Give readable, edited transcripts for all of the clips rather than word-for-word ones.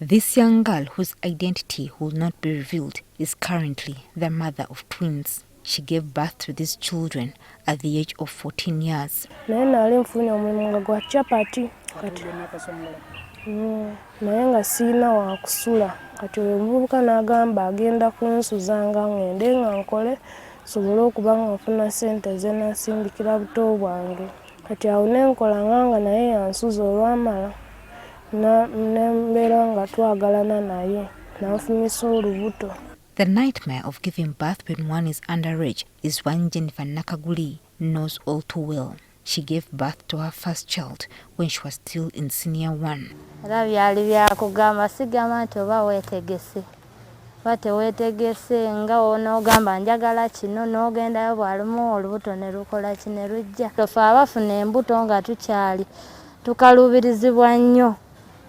This young girl, whose identity will not be revealed, is currently the mother of twins. She gave birth to these children at the age of 14 years. Naye nga siina wa kusula kati omuvubuka n'agamba agenda kunsuzanga ngende nga nkole sobole okuba nga nfuna ssente ze nasimbikira buto bwange. Kati awo ne nkola nga naye yansuza olwamala nembeera nga twagalana naye n'anfumisa olubuto. The nightmare of giving birth when one is underage is one Jennifer Nakaguli knows all too well. She gave birth to her first child when she was still in senior 1. Era byali byakugamba sigamba nti oba weetegese. Oba teweetegese nga onoogamba njagala kino n'ogendayo bw'alimu olubuto ne lukola ki ne lujja. Ffe abafuna embuto nga tukyali tukaluubirizibwa nnyo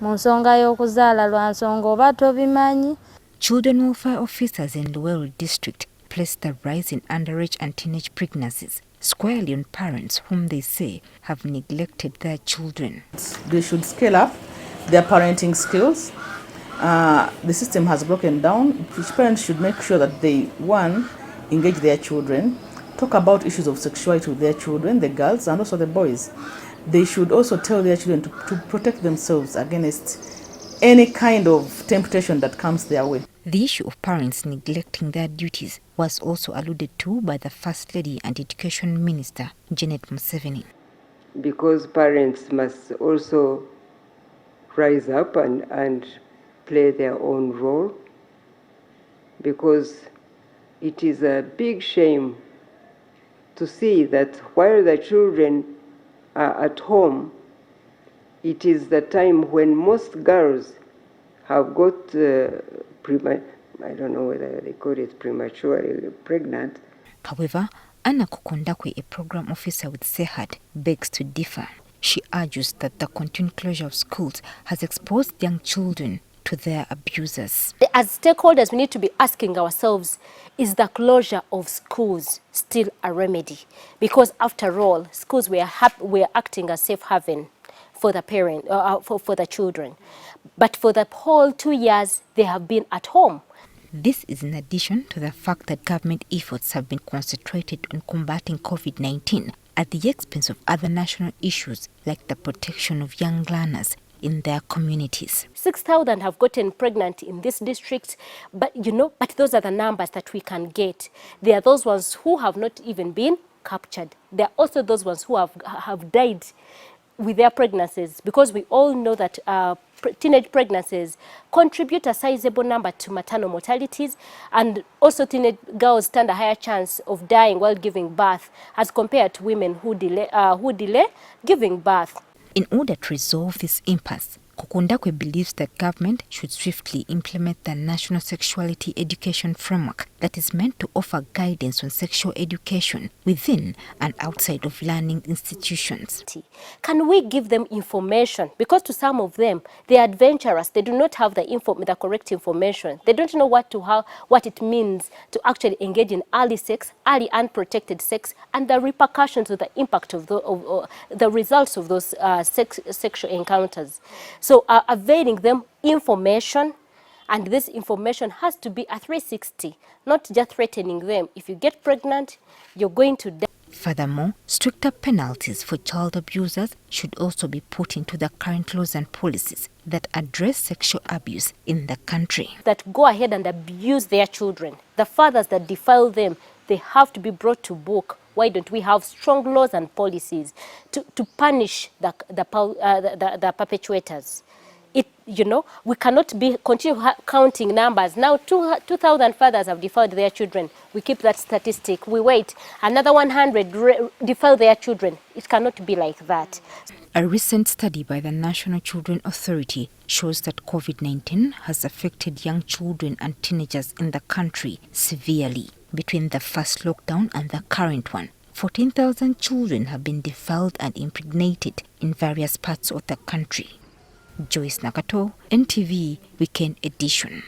mu nsonga y'okuzaala lwa nsonga oba tobimanyi. Children welfare officers in Luweero district place the rise in underage and teenage pregnancies squarely on parents whom they say have neglected their children. They should scale up their parenting skills. The system has broken down. Each parent should make sure that they, one, engage their children, talk about issues of sexuality with their children, the girls and also the boys. They should also tell their children to protect themselves against any kind of temptation that comes their way. The issue of parents neglecting their duties was also alluded to by the First Lady and Education Minister, Janet Museveni. Because parents must also rise up and play their own role, because it is a big shame to see that while the children are at home, it is the time when most girls have got I don't know whether they call it prematurely pregnant. However, Anna Kukondakwe, a program officer with SEHAD, begs to differ. She argues that the continued closure of schools has exposed young children to their abusers. As stakeholders, we need to be asking ourselves, is the closure of schools still a remedy? Because after all, schools were acting as safe haven for the parent, for the children. But for the whole 2 years, they have been at home. This is in addition to the fact that government efforts have been concentrated on combating COVID-19 at the expense of other national issues like the protection of young learners in their communities. 6,000 have gotten pregnant in this district, but those are the numbers that we can get. There are those ones who have not even been captured. There are also those ones who have died with their pregnancies, because we all know that teenage pregnancies contribute a sizable number to maternal mortalities, and also teenage girls stand a higher chance of dying while giving birth as compared to women who delay giving birth. In order to resolve this impasse, Kukundakwe believes that government should swiftly implement the National Sexuality Education Framework that is meant to offer guidance on sexual education within and outside of learning institutions. Can we give them information? Because to some of them, they are adventurous. They do not have the correct information. They don't know what it means to actually engage in early sex, early unprotected sex, and the repercussions of the impact of the results of those sexual encounters. So availing them information, and this information has to be a 360, not just threatening them. If you get pregnant, you're going to die. Furthermore, stricter penalties for child abusers should also be put into the current laws and policies that address sexual abuse in the country. That go ahead and abuse their children. The fathers that defile them, they have to be brought to book. Why don't we have strong laws and policies to punish the perpetrators? We cannot continue counting numbers. Now 2,000 fathers have defiled their children. We keep that statistic. We wait. Another 100 defile their children. It cannot be like that. A recent study by the National Children Authority shows that COVID-19 has affected young children and teenagers in the country severely. Between the first lockdown and the current one, 14,000 children have been defiled and impregnated in various parts of the country. Joyce Nakato, NTV Weekend Edition.